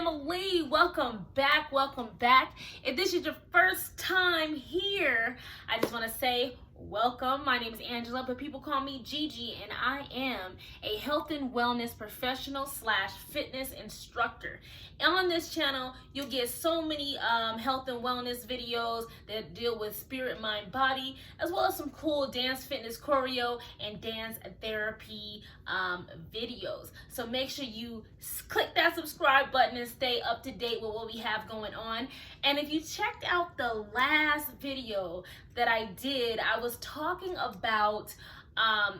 family, welcome back. If this is your first time here, I just want to say welcome. My name is Angela, but people call me Gigi, and I am a health and wellness professional / fitness instructor. On this channel, you'll get so many health and wellness videos that deal with spirit, mind, body, as well as some cool dance, fitness, choreo, and dance therapy videos. So make sure you click that subscribe button and stay up to date with what we have going on. And if you checked out the last video that I did, I was talking about, I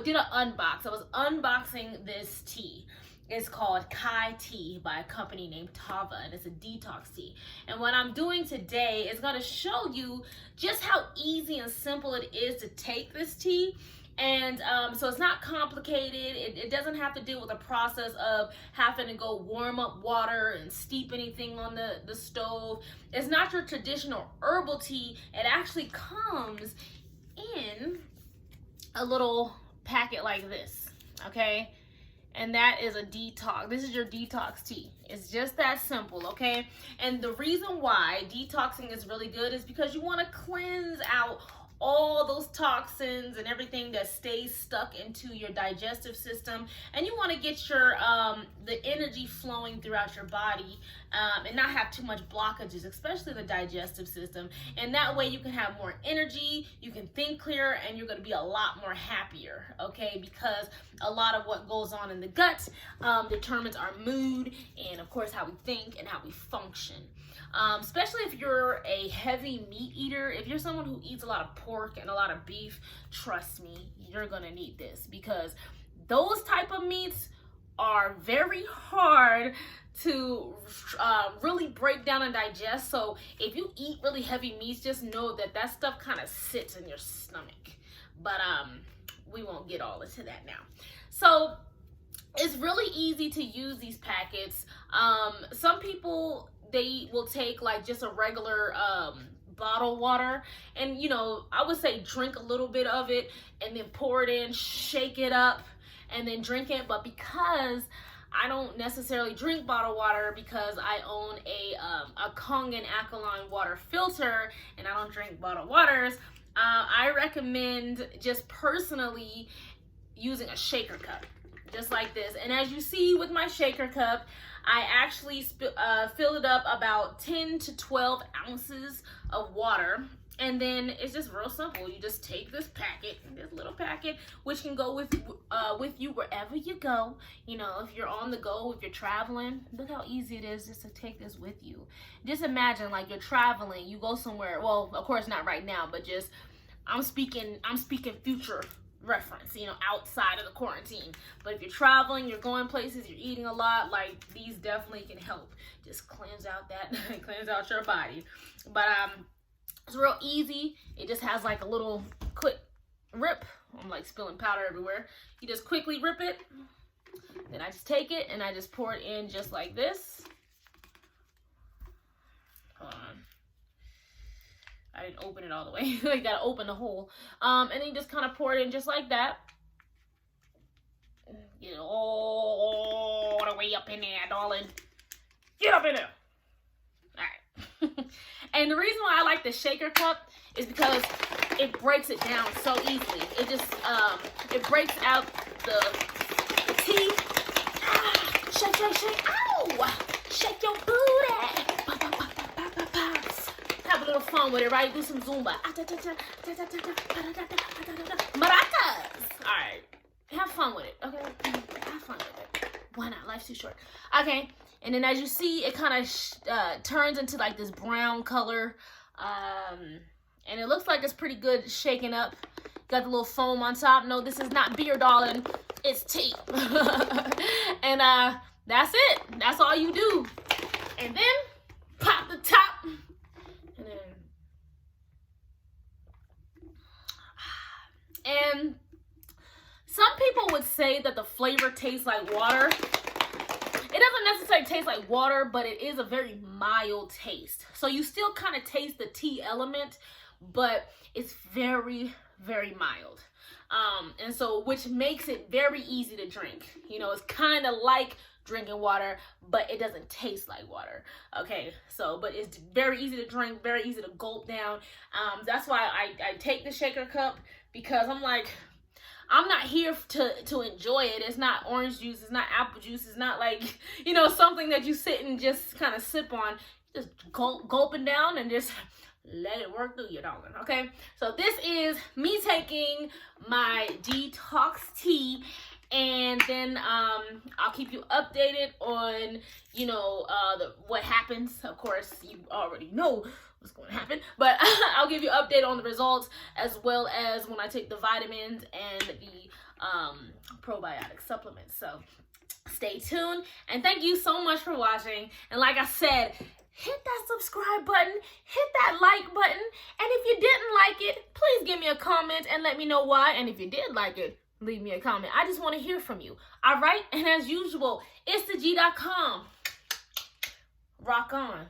did an unbox. I was unboxing this tea. It's called Kai Tea by a company named Tava, and it's a detox tea. And what I'm doing today is going to show you just how easy and simple it is to take this tea. And so it's not complicated. It doesn't have to deal with the process of having to go warm up water and steep anything on the stove. It's not your traditional herbal tea. It actually comes in a little packet like this, okay? And that is a detox. This is your detox tea. It's just that simple, okay? And the reason why detoxing is really good is because you want to cleanse out all those toxins and everything that stays stuck into your digestive system, and you want to get your the energy flowing throughout your body and not have too much blockages, especially the digestive system. And that way you can have more energy, you can think clearer, and you're going to be a lot more happier, okay? Because a lot of what goes on in the gut determines our mood and of course how we think and how we function. Especially if you're a heavy meat eater, if you're someone who eats a lot of pork and a lot of beef, trust me, you're gonna need this, because those type of meats are very hard to really break down and digest. So if you eat really heavy meats, just know that that stuff kind of sits in your stomach. But we won't get all into that now. So it's really easy to use these packets. Some people, they will take like just a regular bottled water, and you know, I would say drink a little bit of it and then pour it in, shake it up, and then drink it. But because I don't necessarily drink bottled water, because I own a Kangen alkaline water filter and I don't drink bottled waters, I recommend just personally using a shaker cup, just like this. And as you see with my shaker cup, I actually filled it up about 10 to 12 ounces of water. And then it's just real simple. You just take this packet, this little packet, which can go with you wherever you go. You know, if you're on the go, if you're traveling, look how easy it is just to take this with you. Just imagine like you're traveling, you go somewhere. Well, of course not right now, but just I'm speaking future reference, you know, outside of the quarantine. But if you're traveling, you're going places, you're eating a lot, like these definitely can help just cleanse out cleanse out your body. But it's real easy. It just has like a little quick rip. I'm like spilling powder everywhere. You just quickly rip it, then I just take it and I just pour it in just like this. Hold on, I didn't open it all the way. You gotta open the hole. And then you just kind of pour it in just like that. Get it all the way up in there, darling. Get up in there. All right. And the reason why I like the shaker cup is because it breaks it down so easily. It just, it breaks out the tea. Ah, shake, shake, shake. Ow! Shake your booty. Have a little fun with it, right? Do some Zumba. Maracas. All right. Have fun with it, okay? Have fun with it. Why not? Life's too short. Okay. And then as you see, it kind of turns into like this brown color. And it looks like it's pretty good shaken up. Got the little foam on top. No, this is not beer, darling. It's tea. And that's it. That's all you do. And then pop the top. And then, and some people would say that the flavor tastes like water. It doesn't necessarily taste like water, but it is a very mild taste. So you still kind of taste the tea element, but it's very, very mild. And so, which makes it very easy to drink. You know, it's kind of like drinking water, but it doesn't taste like water. Okay, so, but it's very easy to drink, very easy to gulp down. That's why I take the shaker cup, because I'm like, I'm not here to enjoy it. It's not orange juice, it's not apple juice, it's not like, you know, something that you sit and just kind of sip on. Just gulping down and just let it work through you, darling. Okay, so this is me taking my detox tea, and then I'll keep you updated on, you know, what happens. Of course, you already know what's going to happen, but I'll give you an update on the results, as well as when I take the vitamins and the probiotic supplements. So stay tuned, and thank you so much for watching. And like I said, hit that subscribe button, hit that like button, and if you didn't like it, please give me a comment and let me know why. And if you did like it, leave me a comment. I just want to hear from you. All right, and as usual, it's the G.com. Rock on.